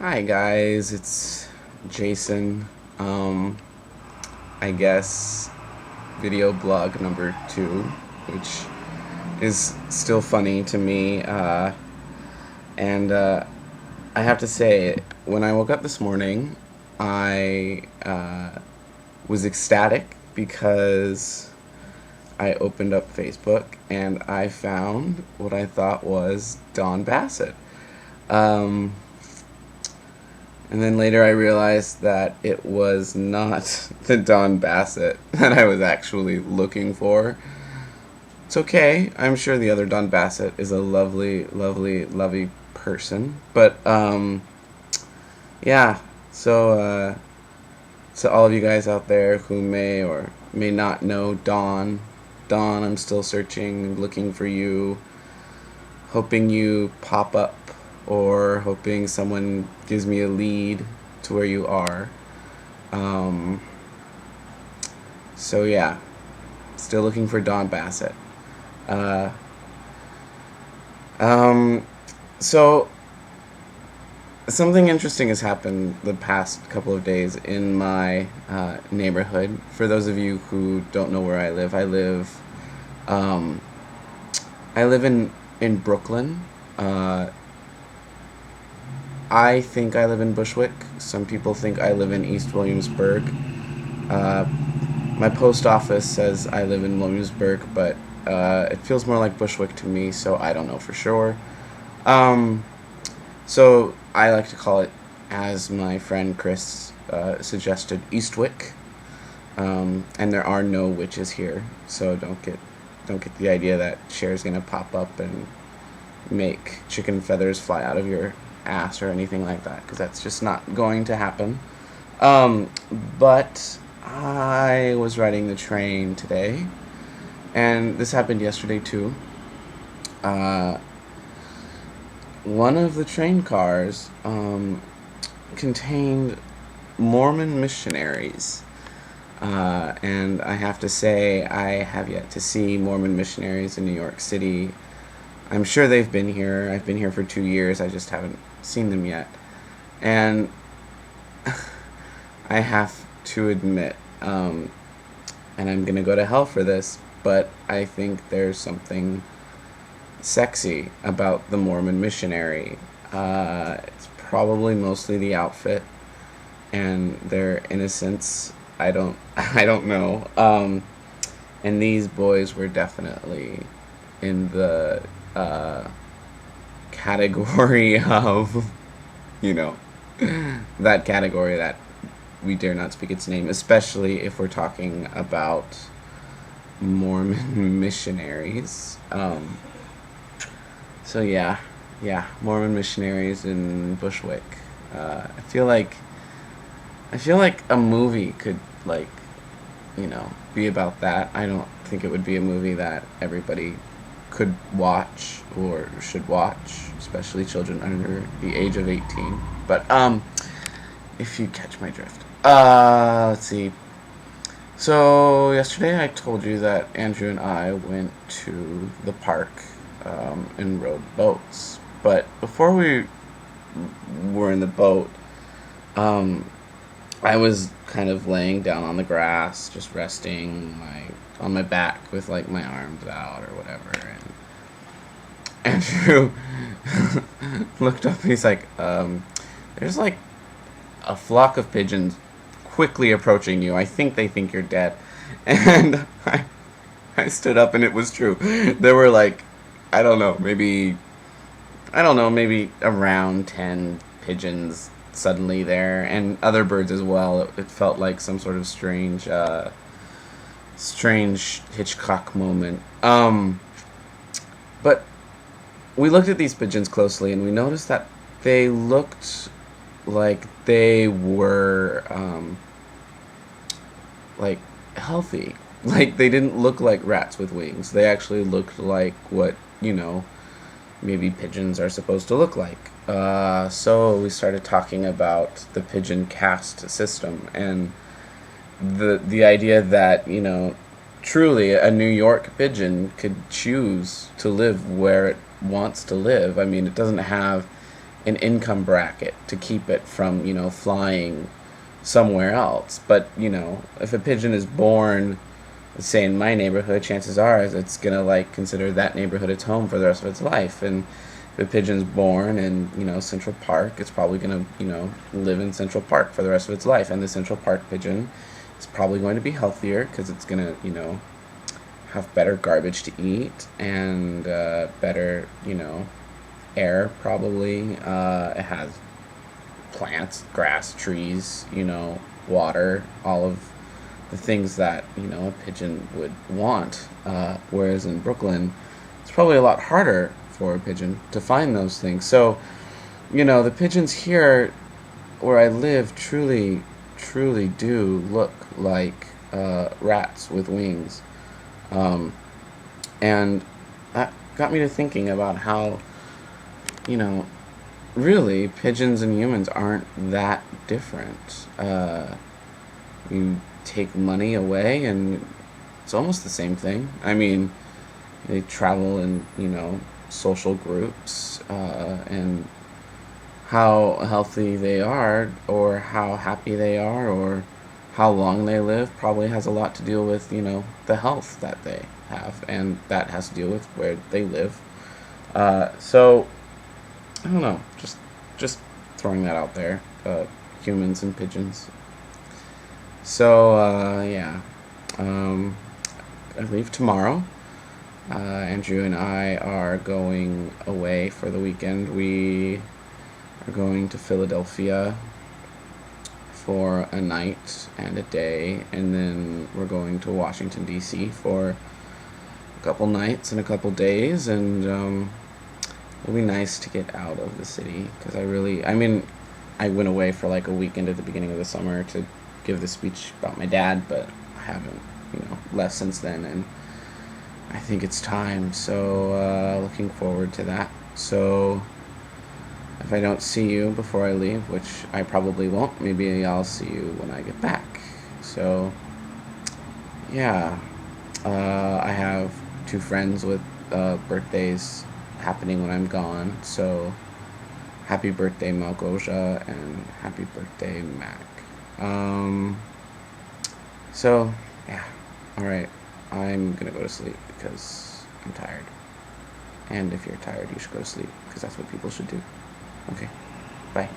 Hi guys, it's Jason. I guess video blog number 2, which is still funny to me. And I have to say, when I woke up this morning, I was ecstatic because I opened up Facebook and I found what I thought was Don Bassett. Um, And then later I realized that it was not the Don Bassett that I was actually looking for. It's okay. I'm sure the other Don Bassett is a lovely, lovely, lovely person. But yeah. So to all of you guys out there who may or may not know Don, I'm still searching, looking for you, hoping you pop up or hoping someone gives me a lead to where you are. Um, so yeah, still looking for Don Bassett. Uh, um, so something interesting has happened the past couple of days in my neighborhood. For those of you who don't know where um, I live in Brooklyn. Uh, I think I live in Bushwick. Some people think I live in East Williamsburg. Uh, my post office says I live in Williamsburg, but it feels more like Bushwick to me, so I don't know for sure. Um, so I like to call it, as my friend Chris suggested, Eastwick. And there are no witches here, so don't get the idea that Cher's gonna pop up and make chicken feathers fly out of your ass or anything like that, because that's just not going to happen. Um, but I was riding the train today, and this happened yesterday too. Uh, One of the train cars contained Mormon missionaries. And I have to say, I have yet to see Mormon missionaries in New York City. I'm sure they've been here. I've been here for 2 years. I just haven't seen them yet. And I have to admit, and I'm going to go to hell for this, but I think there's something sexy about the Mormon missionary. It's probably mostly the outfit and their innocence. I don't, I don't know. And these boys were definitely in the uh, category of, you know, that category that we dare not speak its name, especially if we're talking about Mormon missionaries. So yeah, Mormon missionaries in Bushwick. I feel like a movie could, like, be about that. I don't think it would be a movie that everybody could watch or should watch, especially children under the age of 18. But if you catch my drift. Let's see. So yesterday I told you that Andrew and I went to the park and rode boats. But before we were in the boat, um, I was kind of laying down on the grass, just resting on my back with like my arms out or whatever. And Andrew looked up. And he's like, "There's like a flock of pigeons quickly approaching you. I think they think you're dead." And I stood up, and it was true. There were like, I don't know, maybe around 10 pigeons suddenly there, and other birds as well. It felt like some sort of strange Hitchcock moment. But we looked at these pigeons closely, and we noticed that they looked like they were like healthy. Like they didn't look like rats with wings. They actually looked like what maybe pigeons are supposed to look like. So we started talking about the pigeon caste system and the idea that truly a New York pigeon could choose to live where it wants to live. I mean, it doesn't have an income bracket to keep it from, flying somewhere else. But, if a pigeon is born, say in my neighborhood, chances are is it's gonna like consider that neighborhood its home for the rest of its life. And if a pigeon's born in, Central Park, it's probably gonna, live in Central Park for the rest of its life. And the Central Park pigeon is probably going to be healthier because it's gonna, have better garbage to eat and better, air probably. It has plants, grass, trees, water, all of the things that a pigeon would want. Whereas in Brooklyn, it's probably a lot harder for a pigeon to find those things. So, the pigeons here where I live truly, truly do look like rats with wings. Um, and that got me to thinking about how, you know, really pigeons and humans aren't that different. You take money away, and it's almost the same thing. I mean, they travel in, social groups, and how healthy they are, or how happy they are, or how long they live probably has a lot to do with, the health that they have, and that has to do with where they live. So I don't know, just throwing that out there. Humans and pigeons. So yeah, um, I leave tomorrow. Andrew and I are going away for the weekend. We are going to Philadelphia for a night and a day, and then we're going to Washington, D.C. for a couple nights and a couple days, and it'll be nice to get out of the city because I went away for like a weekend at the beginning of the summer to give the speech about my dad, but I haven't, left since then, and I think it's time. So looking forward to that. So if I don't see you before I leave, which I probably won't, maybe I'll see you when I get back. So yeah, I have two friends with birthdays happening when I'm gone. So happy birthday, Malgosia, and happy birthday, Mac. Um, so yeah, all right. I'm gonna go to sleep because I'm tired. And if you're tired, you should go to sleep because that's what people should do. Okay, bye.